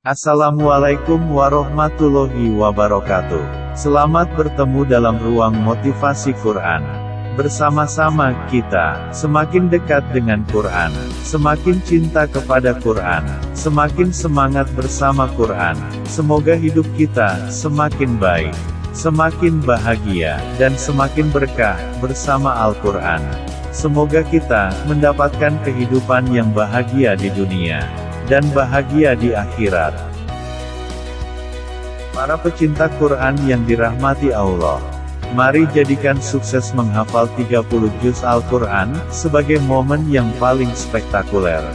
Assalamualaikum warahmatullahi wabarakatuh. Selamat bertemu dalam ruang motivasi Quran. Bersama-sama kita, semakin dekat dengan Quran, semakin cinta kepada Quran, semakin semangat bersama Quran. Semoga hidup kita semakin baik, semakin bahagia, dan semakin berkah bersama Al-Quran. Semoga kita mendapatkan kehidupan yang bahagia di dunia dan bahagia di akhirat. Para pecinta Quran yang dirahmati Allah, mari jadikan sukses menghafal 30 juz Al-Quran sebagai momen yang paling spektakuler.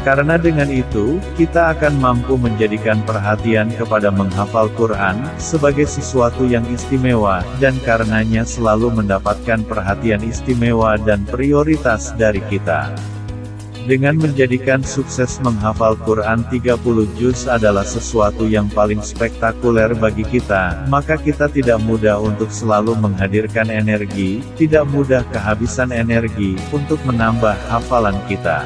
Karena dengan itu, kita akan mampu menjadikan perhatian kepada menghafal Quran sebagai sesuatu yang istimewa, dan karenanya selalu mendapatkan perhatian istimewa dan prioritas dari kita. Dengan menjadikan sukses menghafal Quran 30 juz adalah sesuatu yang paling spektakuler bagi kita, maka kita tidak mudah untuk selalu menghadirkan energi, tidak mudah kehabisan energi, untuk menambah hafalan kita.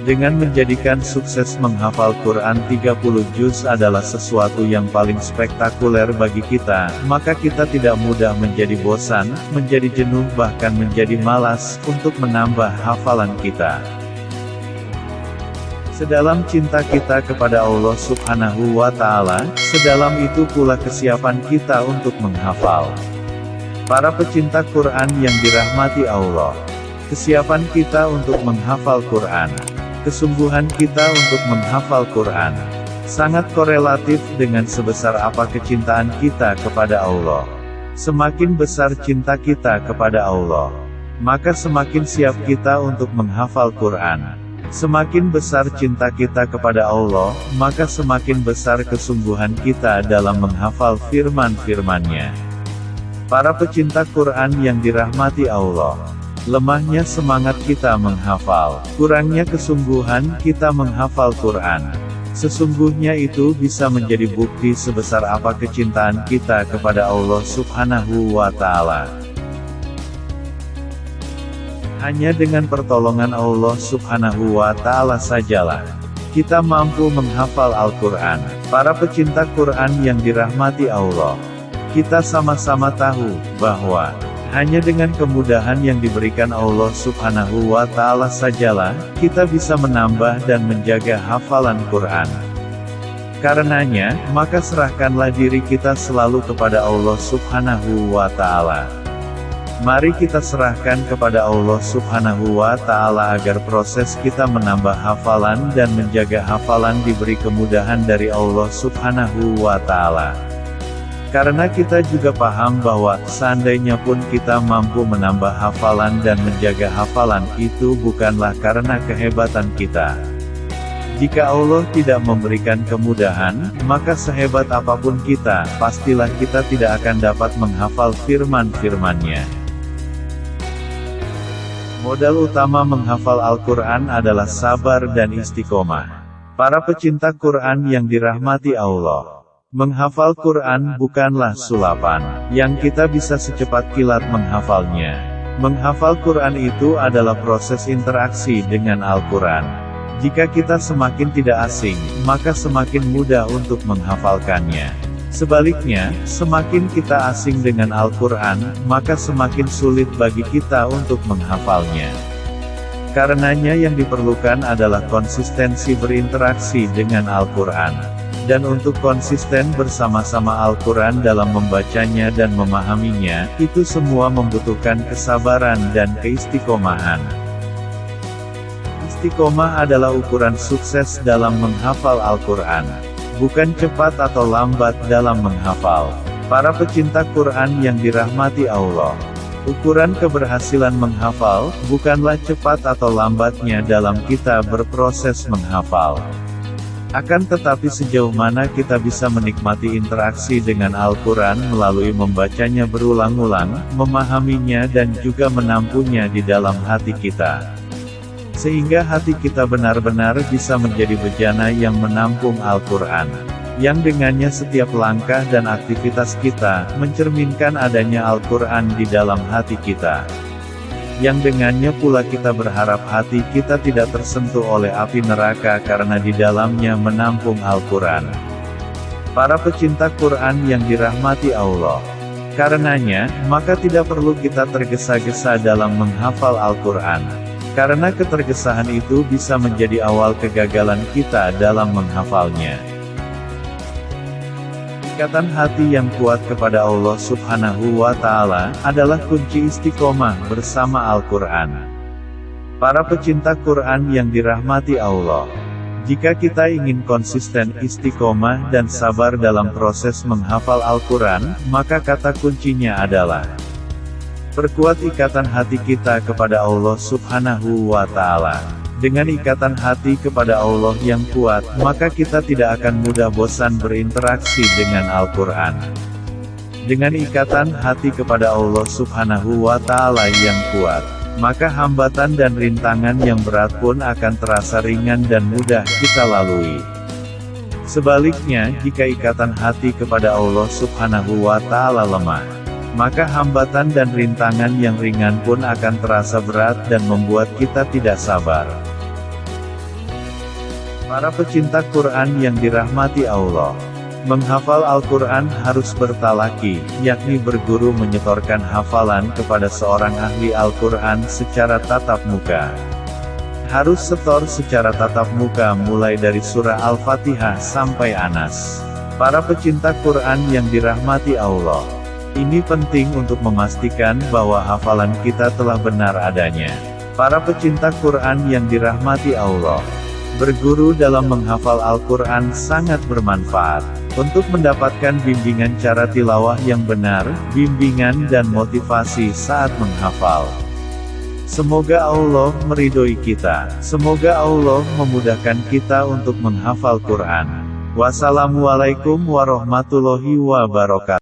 Dengan menjadikan sukses menghafal Quran 30 juz adalah sesuatu yang paling spektakuler bagi kita, maka kita tidak mudah menjadi bosan, menjadi jenuh, bahkan menjadi malas, untuk menambah hafalan kita. Sedalam cinta kita kepada Allah Subhanahu wa Ta'ala, sedalam itu pula kesiapan kita untuk menghafal. Para pecinta Quran yang dirahmati Allah, kesiapan kita untuk menghafal Quran, kesungguhan kita untuk menghafal Quran, sangat korelatif dengan sebesar apa kecintaan kita kepada Allah. Semakin besar cinta kita kepada Allah, maka semakin siap kita untuk menghafal Quran. Semakin besar cinta kita kepada Allah, maka semakin besar kesungguhan kita dalam menghafal firman-firman-Nya. Para pecinta Quran yang dirahmati Allah, lemahnya semangat kita menghafal, kurangnya kesungguhan kita menghafal Quran. Sesungguhnya itu bisa menjadi bukti sebesar apa kecintaan kita kepada Allah Subhanahu wa Ta'ala. Hanya dengan pertolongan Allah Subhanahu wa Ta'ala sajalah kita mampu menghafal Al-Quran. Para pecinta Quran yang dirahmati Allah, kita sama-sama tahu bahwa hanya dengan kemudahan yang diberikan Allah Subhanahu wa Ta'ala sajalah kita bisa menambah dan menjaga hafalan Quran. Karenanya, maka serahkanlah diri kita selalu kepada Allah Subhanahu wa Ta'ala. Mari kita serahkan kepada Allah Subhanahu wa Ta'ala agar proses kita menambah hafalan dan menjaga hafalan diberi kemudahan dari Allah Subhanahu wa Ta'ala. Karena kita juga paham bahwa, seandainya pun kita mampu menambah hafalan dan menjaga hafalan, itu bukanlah karena kehebatan kita. Jika Allah tidak memberikan kemudahan, maka sehebat apapun kita, pastilah kita tidak akan dapat menghafal firman-firman-Nya. Modal utama menghafal Al-Quran adalah sabar dan istiqomah. Para pecinta Quran yang dirahmati Allah, menghafal Quran bukanlah sulapan, yang kita bisa secepat kilat menghafalnya. Menghafal Quran itu adalah proses interaksi dengan Al-Quran. Jika kita semakin tidak asing, maka semakin mudah untuk menghafalkannya. Sebaliknya, semakin kita asing dengan Al-Quran, maka semakin sulit bagi kita untuk menghafalnya. Karenanya yang diperlukan adalah konsistensi berinteraksi dengan Al-Quran. Dan untuk konsisten bersama-sama Al-Quran dalam membacanya dan memahaminya, itu semua membutuhkan kesabaran dan keistiqomahan. Istiqomah adalah ukuran sukses dalam menghafal Al-Quran, bukan cepat atau lambat dalam menghafal. Para pecinta Quran yang dirahmati Allah, ukuran keberhasilan menghafal bukanlah cepat atau lambatnya dalam kita berproses menghafal. Akan tetapi sejauh mana kita bisa menikmati interaksi dengan Al-Quran melalui membacanya berulang-ulang, memahaminya dan juga menampunya di dalam hati kita. Sehingga hati kita benar-benar bisa menjadi bejana yang menampung Al-Quran, yang dengannya setiap langkah dan aktivitas kita, mencerminkan adanya Al-Quran di dalam hati kita. yang dengannya pula kita berharap hati kita tidak tersentuh oleh api neraka karena di dalamnya menampung Al-Quran. Para pecinta Quran yang dirahmati Allah. Karenanya, maka tidak perlu kita tergesa-gesa dalam menghafal Al-Quran. Karena ketergesahan itu bisa menjadi awal kegagalan kita dalam menghafalnya. Ikatan hati yang kuat kepada Allah Subhanahu wa Ta'ala adalah kunci istiqomah bersama Al-Quran. Para pecinta Quran yang dirahmati Allah, jika kita ingin konsisten istiqomah dan sabar dalam proses menghafal Al-Quran, maka kata kuncinya adalah perkuat ikatan hati kita kepada Allah Subhanahu wa Ta'ala. Dengan ikatan hati kepada Allah yang kuat, maka kita tidak akan mudah bosan berinteraksi dengan Al-Quran. Dengan ikatan hati kepada Allah Subhanahu wa Ta'ala yang kuat, maka hambatan dan rintangan yang berat pun akan terasa ringan dan mudah kita lalui. Sebaliknya, jika ikatan hati kepada Allah Subhanahu wa Ta'ala lemah, maka hambatan dan rintangan yang ringan pun akan terasa berat dan membuat kita tidak sabar. Para pecinta Quran yang dirahmati Allah, menghafal Al-Quran harus bertalaki, yakni berguru menyetorkan hafalan kepada seorang ahli Al-Quran secara tatap muka. Harus setor secara tatap muka mulai dari surah Al-Fatihah sampai Anas. Para pecinta Quran yang dirahmati Allah, ini penting untuk memastikan bahwa hafalan kita telah benar adanya. Para pecinta Quran yang dirahmati Allah, berguru dalam menghafal Al-Quran sangat bermanfaat. Untuk mendapatkan bimbingan cara tilawah yang benar, bimbingan dan motivasi saat menghafal. Semoga Allah meridhoi kita. Semoga Allah memudahkan kita untuk menghafal Quran. Wassalamualaikum warahmatullahi wabarakatuh.